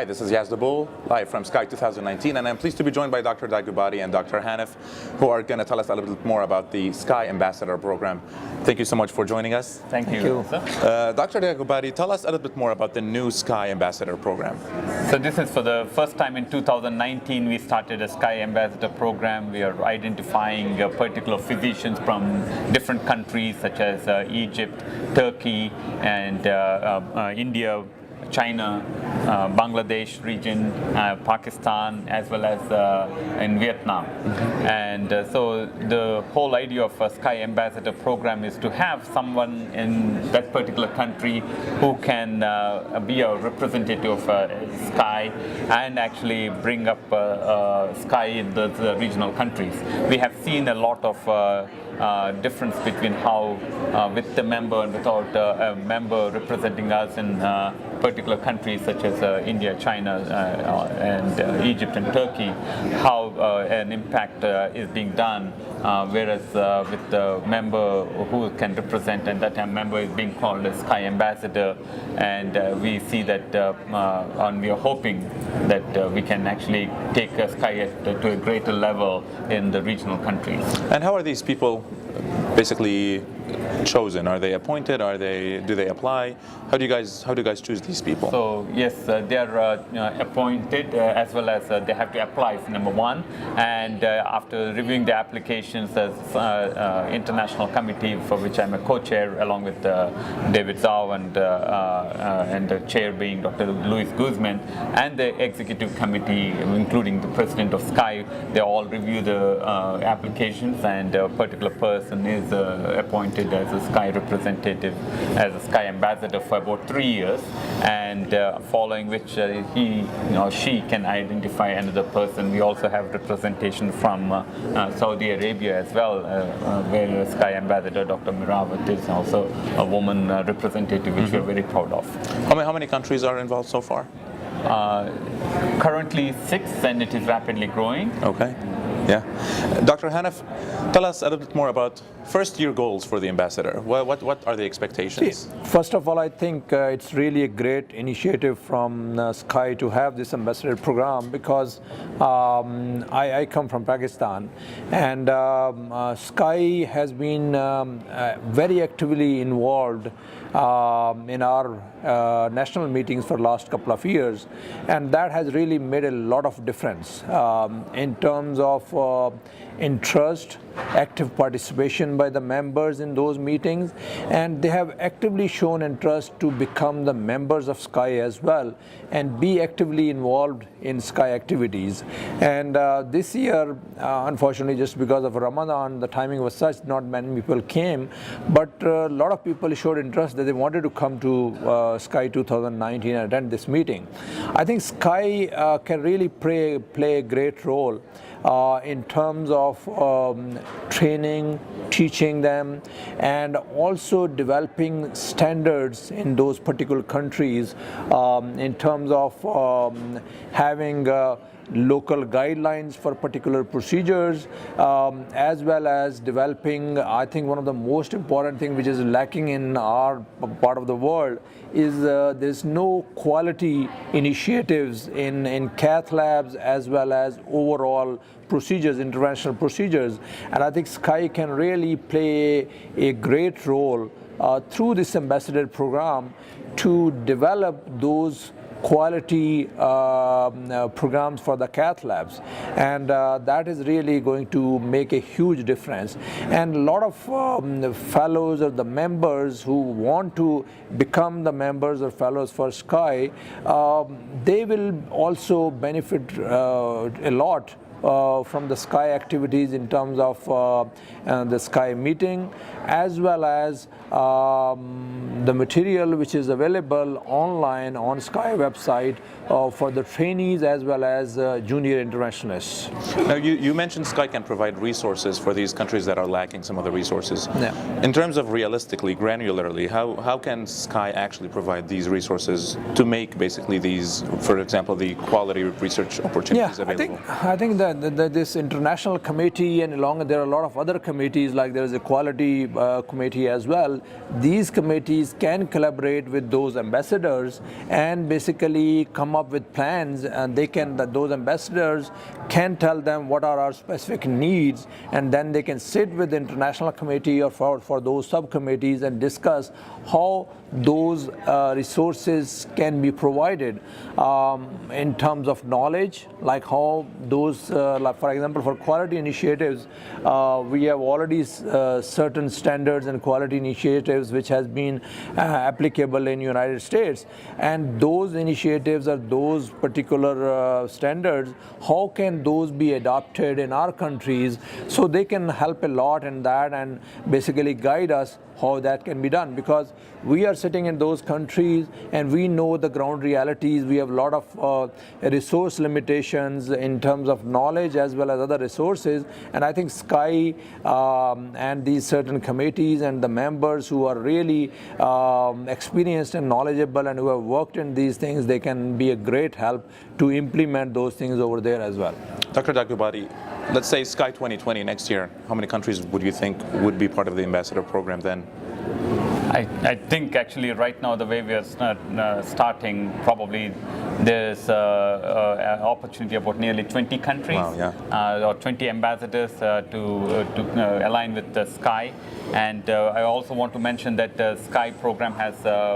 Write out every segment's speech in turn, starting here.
Hi, this is Yazdabul, live from SCAI 2019, and I'm pleased to be joined by Dr. Daggubati and Dr. Hanif, who are going to tell us a little bit more about the SCAI Ambassador Program. Thank you so much for joining us. Thank you. Dr. Daggubati, tell us a little bit more about the new SCAI Ambassador Program. So this is for the first time in 2019 we started a SCAI Ambassador Program. We are identifying particular physicians from different countries such as Egypt, Turkey, and India, China, Bangladesh region, Pakistan, as well as in Vietnam. And so the whole idea of a SCAI Ambassador Program is to have someone in that particular country who can be a representative of SCAI and actually bring up SCAI in the regional countries. We have seen a lot of difference between how with the member and without a member representing us in particular countries such as India, China, and Egypt and Turkey, how an impact is being done, whereas with the member who can represent, and that member is being called a SCAI Ambassador, and we see that and we are hoping that we can actually take SCAI to a greater level in the regional countries. And how are these people basically chosen? Are they appointed? Do they apply? How do you guys choose these people? So yes, they are appointed as well as they have to apply for number one, and after reviewing the applications, there's international committee for which I'm a co-chair along with David Zhao and the chair being Dr. Luis Guzman, and the executive committee including the president of SCAI. They all review the applications, and a particular person is appointed as a SCAI representative, as a SCAI ambassador for about 3 years, and following which he or she can identify another person. We also have representation from Saudi Arabia as well, where SCAI ambassador Dr. Mirawat is also a woman representative, which we are very proud of. How many countries are involved so far? Currently 6, and it is rapidly growing. Okay. Yeah. Dr. Hanif, tell us a little bit more about first-year goals for the ambassador. What are the expectations? See, first of all, I think it's really a great initiative from SCAI to have this ambassador program, because I come from Pakistan, and SCAI has been very actively involved in our national meetings for the last couple of years, and that has really made a lot of difference in terms of interest, active participation by the members in those meetings, and they have actively shown interest to become the members of SCAI as well and be actively involved in SCAI activities. And this year, unfortunately, just because of Ramadan, the timing was such not many people came, but a lot of people showed interest that they wanted to come to SCAI 2019 and attend this meeting. I think SCAI can really play a great role in terms of training, teaching them, and also developing standards in those particular countries in terms of having local guidelines for particular procedures, as well as developing, I think one of the most important things which is lacking in our part of the world is there's no quality initiatives in cath labs as well as overall procedures, interventional procedures. And I think SCAI can really play a great role through this ambassador program to develop those quality programs for the cath labs, and that is really going to make a huge difference. And a lot of fellows or the members who want to become the members or fellows for SCAI, they will also benefit a lot from the SCAI activities in terms of the SCAI meeting, as well as the material which is available online on SCAI website for the trainees as well as junior interventionists. Now, you mentioned SCAI can provide resources for these countries that are lacking some of the resources. Yeah. In terms of realistically, granularly, how can SCAI actually provide these resources to make basically these, for example, the quality research opportunities available? I think the this international committee, and along there are a lot of other committees, like there is a quality committee as well. These committees can collaborate with those ambassadors and basically come up with plans, and those ambassadors can tell them what are our specific needs, and then they can sit with the international committee or for those subcommittees and discuss how those resources can be provided in terms of knowledge, like how those, like for example, for quality initiatives, we have already certain standards and quality initiatives which has been applicable in United States, and those initiatives or those particular standards, how can those be adopted in our countries, so they can help a lot in that and basically guide us how that can be done, because we are sitting in those countries and we know the ground realities. We have a lot of resource limitations in terms of knowledge as well as other resources, and I think SCAI and these certain committees and the members who are really experienced and knowledgeable and who have worked in these things, they can be a great help to implement those things over there as well. Dr. Daggubati, let's say SCAI 2020 next year, how many countries would you think would be part of the ambassador program then? I think actually right now the way we are starting, probably there's an opportunity about nearly 20 countries. Wow, yeah. Or 20 ambassadors to align with the SCAI. And I also want to mention that the SCAI program has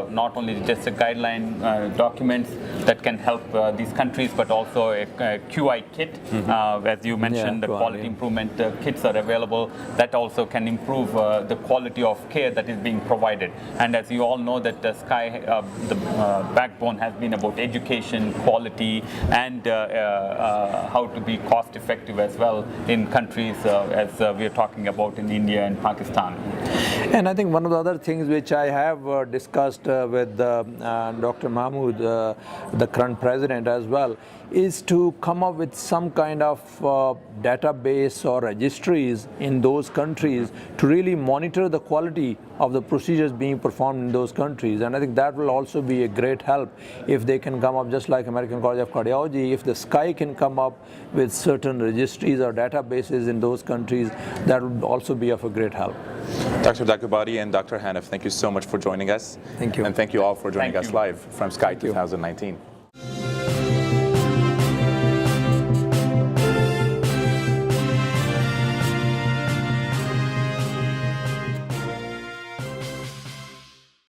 not only just a guideline documents that can help these countries, but also a QI kit. As you mentioned, the quality improvement kits are available that also can improve the quality of care that is being provided. And as you all know, that the SCAI, the backbone has been about education, quality, and how to be cost effective as well in countries as we are talking about in India and Pakistan. And I think one of the other things which I have discussed with Dr. Mahmood, the current president as well, is to come up with some kind of database or registries in those countries to really monitor the quality of the procedures being performed in those countries. And I think that will also be a great help if they can come up, just like American College of Cardiology, if the SCAI can come up with certain registries or databases in those countries, that would also be of a great help. Dr. Daggubati and Dr. Hanif, thank you so much for joining us. Thank you. And thank you all for joining us live from SCAI 2019.